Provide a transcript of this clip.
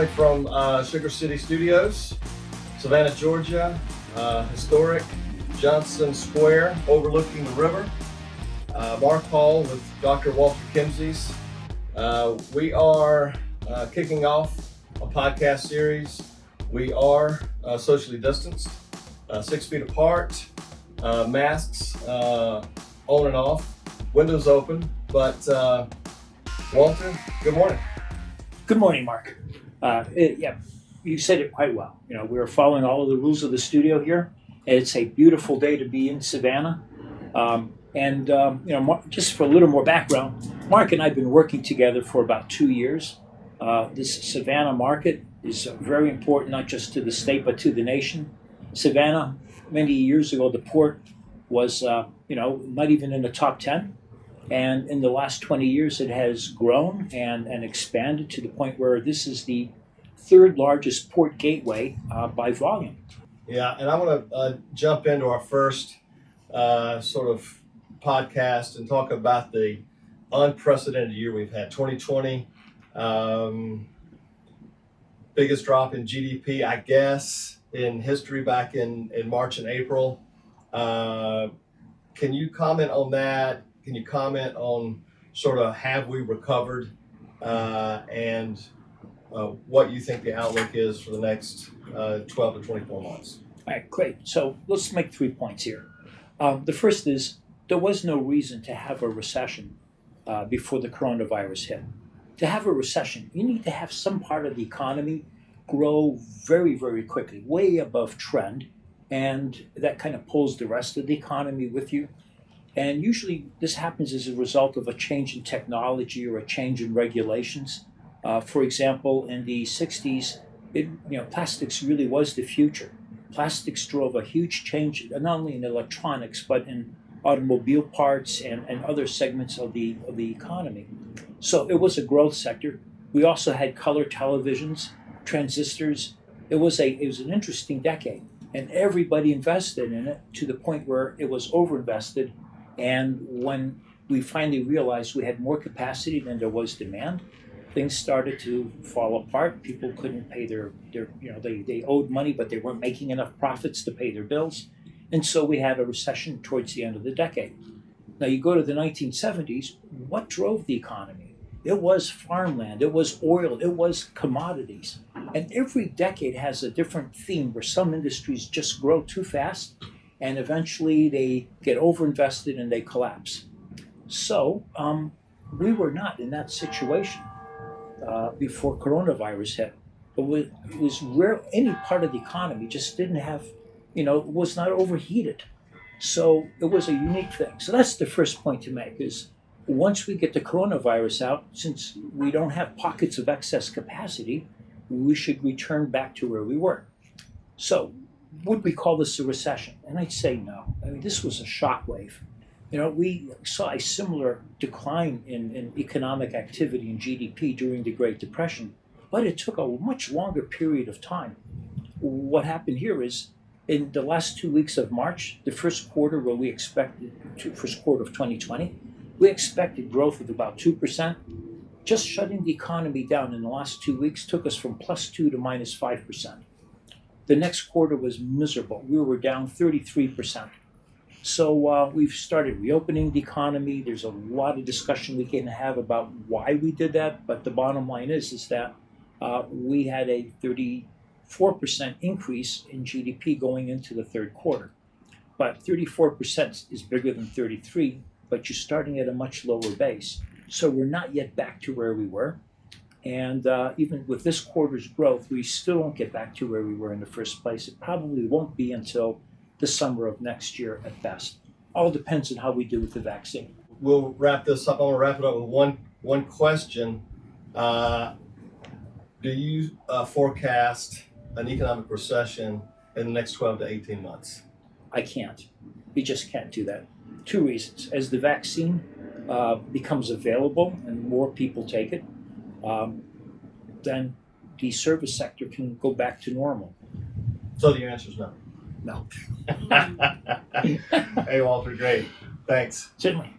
coming from Sugar City Studios, Savannah, Georgia, historic Johnson Square overlooking the river. Mark Hall with Dr. Walter Kemmsies. We are kicking off a podcast series. We are socially distanced, 6 feet apart, masks on and off, windows open. But Walter, good morning. Good morning, Mark. You said it quite well. We're following all of the rules of the studio here. It's a beautiful day to be in Savannah. Just for a little more background, Mark and I have been working together for about 2 years. This Savannah market is very important, not just to the state, but to the nation. Savannah, many years ago, the port was, not even in the top 10. And in the last 20 years, it has grown and expanded to the point where this is the third largest port gateway by volume. Yeah, and I want to jump into our first sort of podcast and talk about the unprecedented year we've had, 2020. Biggest drop in GDP, I guess, in history back in March and April. Can you comment on that? Can you comment on sort of have we recovered and what you think the outlook is for the next 12 to 24 months? All right, great. So let's make 3 points here. The first is there was no reason to have a recession before the coronavirus hit. To have a recession, you need to have some part of the economy grow very, very quickly, way above trend, and that kind of pulls the rest of the economy with you. And usually this happens as a result of a change in technology or a change in regulations. For example, in the 60s, plastics really was the future. Plastics drove a huge change, not only in electronics, but in automobile parts and other segments of the economy. So it was a growth sector. We also had color televisions, transistors. It was an interesting decade, and everybody invested in it to the point where it was overinvested. And when we finally realized we had more capacity than there was demand, things started to fall apart. People couldn't pay they owed money, but they weren't making enough profits to pay their bills. And so we had a recession towards the end of the decade. Now you go to the 1970s, what drove the economy? It was farmland, it was oil, it was commodities. And every decade has a different theme where some industries just grow too fast and eventually they get overinvested and they collapse. So we were not in that situation before coronavirus hit. It was rare. Any part of the economy just didn't have, was not overheated. So it was a unique thing. So that's the first point to make is once we get the coronavirus out, since we don't have pockets of excess capacity, we should return back to where we were. So would we call this a recession? And I'd say no. I mean, this was a shock wave. We saw a similar decline in economic activity and GDP during the Great Depression, but it took a much longer period of time. What happened here is in the last 2 weeks of March, the first quarter of 2020, we expected growth of about 2%. Just shutting the economy down in the last 2 weeks took us from +2 to -5%. The next quarter was miserable. We were down 33%. So we've started reopening the economy. There's a lot of discussion we can have about why we did that, but the bottom line is that we had a 34% increase in GDP going into the third quarter. But 34% is bigger than 33, but you're starting at a much lower base. So we're not yet back to where we were. And even with this quarter's growth, we still won't get back to where we were in the first place. It probably won't be until the summer of next year at best. All depends on how we do with the vaccine. We'll wrap this up. I want to wrap it up with one question. Do you forecast an economic recession in the next 12 to 18 months? I can't. We just can't do that. 2 reasons. As the vaccine becomes available and more people take it, then the service sector can go back to normal. So the answer is no. No. Hey, Walter, great. Thanks. Certainly.